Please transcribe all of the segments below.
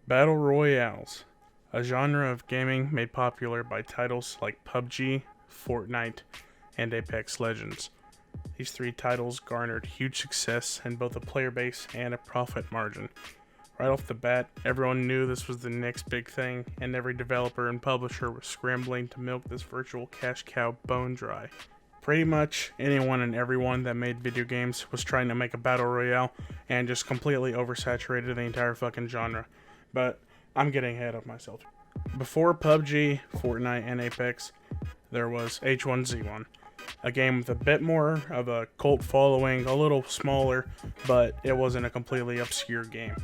Battle Royales, a genre of gaming made popular by titles like PUBG, Fortnite, and Apex Legends. These three titles garnered huge success in both a player base and a profit margin. Right off the bat, everyone knew this was the next big thing, and every developer and publisher was scrambling to milk this virtual cash cow bone dry. Pretty much anyone and everyone that made video games was trying to make a battle royale and just completely oversaturated the entire fucking genre. But I'm getting ahead of myself. Before PUBG, Fortnite, and Apex, there was H1Z1, a game with a bit more of a cult following, a little smaller, but it wasn't a completely obscure game.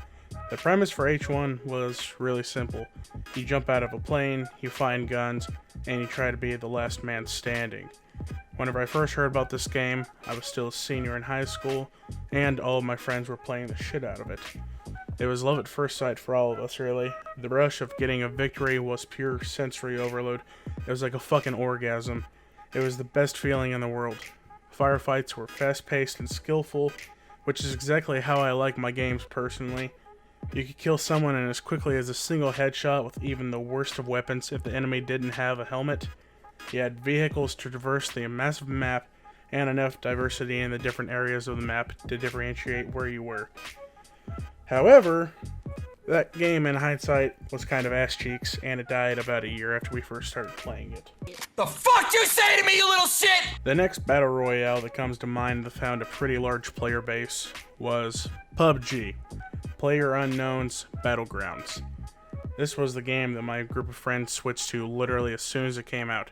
The premise for H1 was really simple. You jump out of a plane, you find guns, and you try to be the last man standing. Whenever I first heard about this game, I was still a senior in high school, and all of my friends were playing the shit out of it. It was love at first sight for all of us, really. The rush of getting a victory was pure sensory overload. It was like a fucking orgasm. It was the best feeling in the world. Firefights were fast-paced and skillful, which is exactly how I like my games personally. You could kill someone in as quickly as a single headshot with even the worst of weapons if the enemy didn't have a helmet. You had vehicles to traverse the massive map, and enough diversity in the different areas of the map to differentiate where you were. However, that game in hindsight was kind of ass cheeks, and it died about a year after we first started playing it. The fuck you say to me, you little shit? The next battle royale that comes to mind that found a pretty large player base was PUBG, PlayerUnknown's Battlegrounds. This was the game that my group of friends switched to literally as soon as it came out.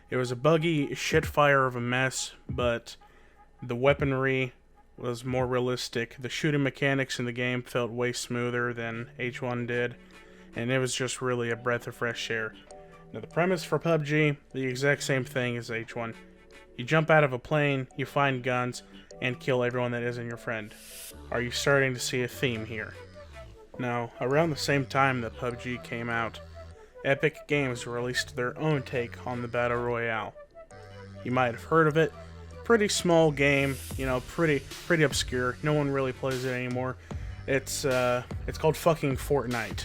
It was a buggy shitfire of a mess, but the weaponry was more realistic. The shooting mechanics in the game felt way smoother than H1 did, and it was just really a breath of fresh air. Now the premise for PUBG, the exact same thing as H1. You jump out of a plane, you find guns, and kill everyone that isn't your friend. Are you starting to see a theme here? Now, around the same time that PUBG came out, Epic Games released their own take on the Battle Royale. You might have heard of it. Pretty small game, you know, pretty obscure. No one really plays it anymore. It's called fucking Fortnite,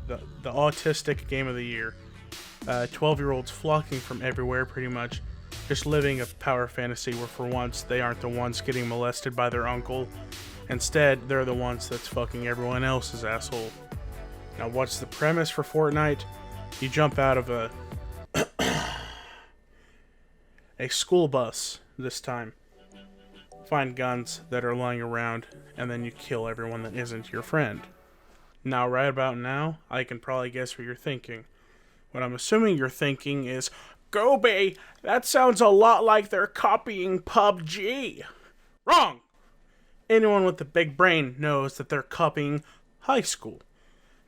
the autistic game of the year. 12-year-olds flocking from everywhere, pretty much, just living a power fantasy where for once they aren't the ones getting molested by their uncle. Instead, they're the ones that's fucking everyone else's asshole. Now, what's the premise for Fortnite? You jump out of a school bus this time, find guns that are lying around, and then you kill everyone that isn't your friend. Now, right about now, I can probably guess what you're thinking. What I'm assuming you're thinking is, Gobi, that sounds a lot like they're copying PUBG. Wrong! Anyone with a big brain knows that they're copying high school.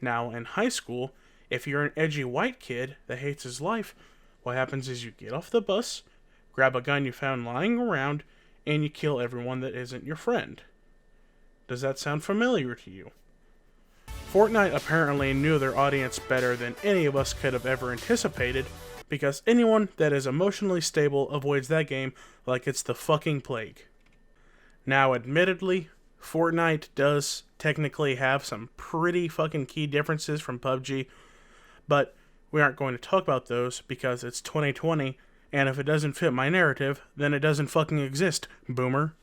Now, in high school, if you're an edgy white kid that hates his life, what happens is you get off the bus, grab a gun you found lying around, and you kill everyone that isn't your friend. Does that sound familiar to you? Fortnite apparently knew their audience better than any of us could have ever anticipated, because anyone that is emotionally stable avoids that game like it's the fucking plague. Now, admittedly, Fortnite does technically have some pretty fucking key differences from PUBG, but we aren't going to talk about those because it's 2020, and if it doesn't fit my narrative, then it doesn't fucking exist, boomer.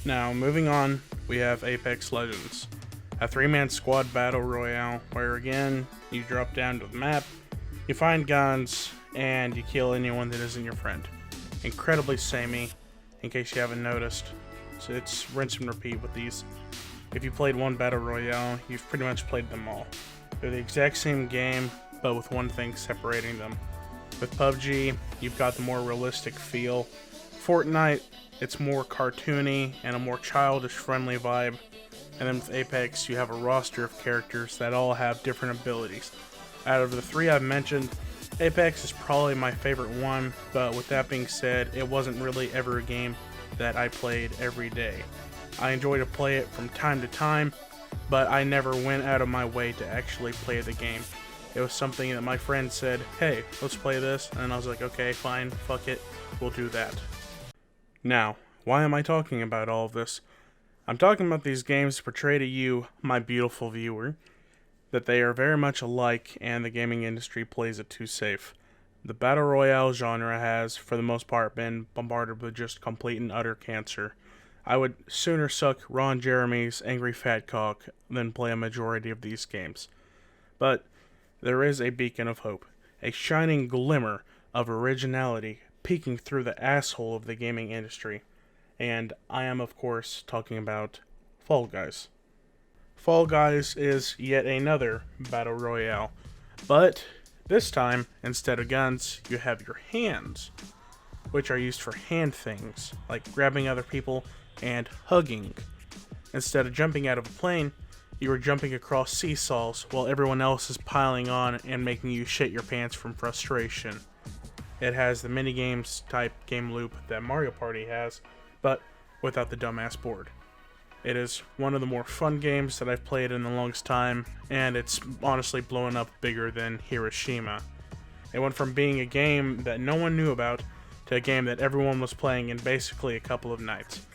Now, moving on, we have Apex Legends, a 3-man squad battle royale where, again, you drop down to the map, you find guns, and you kill anyone that isn't your friend. Incredibly samey, in case you haven't noticed. So it's rinse and repeat with these. If you played one battle royale, you've pretty much played them all. They're the exact same game, but with one thing separating them. With PUBG, you've got the more realistic feel. Fortnite, it's more cartoony and a more childish friendly vibe. And then with Apex, you have a roster of characters that all have different abilities. Out of the three I've mentioned, Apex is probably my favorite one, but with that being said, it wasn't really ever a game that I played every day. I enjoy to play it from time to time, but I never went out of my way to actually play the game. It was something that my friend said, hey, let's play this, and I was like, okay, fine, fuck it, we'll do that. Now, why am I talking about all of this? I'm talking about these games to portray to you, my beautiful viewer, that they are very much alike and the gaming industry plays it too safe. The Battle Royale genre has, for the most part, been bombarded with just complete and utter cancer. I would sooner suck Ron Jeremy's angry fat cock than play a majority of these games. But there is a beacon of hope, a shining glimmer of originality peeking through the asshole of the gaming industry. And I am, of course, talking about Fall Guys. Fall Guys is yet another Battle Royale, but this time, instead of guns, you have your hands, which are used for hand things, like grabbing other people and hugging. Instead of jumping out of a plane, you are jumping across seesaws while everyone else is piling on and making you shit your pants from frustration. It has the minigames type game loop that Mario Party has, but without the dumbass board. It is one of the more fun games that I've played in the longest time, and it's honestly blowing up bigger than Hiroshima. It went from being a game that no one knew about to a game that everyone was playing in basically a couple of nights.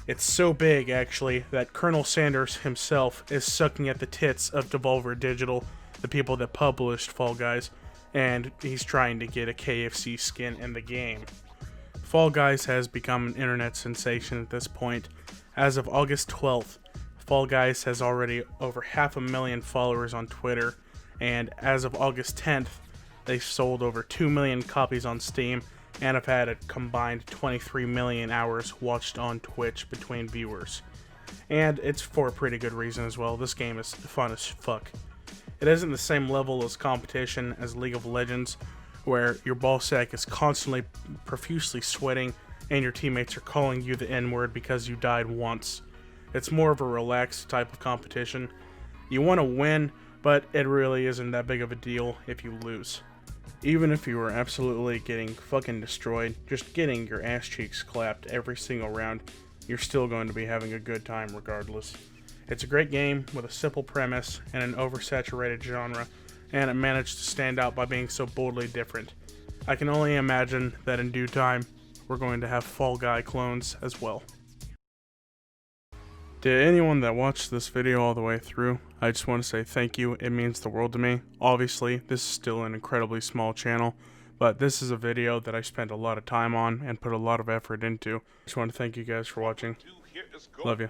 It's so big, actually, that Colonel Sanders himself is sucking at the tits of Devolver Digital, the people that published Fall Guys, and he's trying to get a KFC skin in the game. Fall Guys has become an internet sensation at this point. As of August 12th, Fall Guys has already over 500,000 followers on Twitter, and as of August 10th, they've sold over 2 million copies on Steam, and have had a combined 23 million hours watched on Twitch between viewers. And it's for a pretty good reason as well. This game is fun as fuck. It isn't the same level as competition as League of Legends, where your ballsack is constantly profusely sweating and your teammates are calling you the N-word because you died once. It's more of a relaxed type of competition. You want to win, but it really isn't that big of a deal if you lose. Even if you are absolutely getting fucking destroyed, just getting your ass cheeks clapped every single round, you're still going to be having a good time regardless. It's a great game with a simple premise and an oversaturated genre, and it managed to stand out by being so boldly different. I can only imagine that in due time, we're going to have Fall Guy clones as well. To anyone that watched this video all the way through, I just want to say thank you. It means the world to me. Obviously, this is still an incredibly small channel, but this is a video that I spent a lot of time on and put a lot of effort into. I just want to thank you guys for watching. Love you.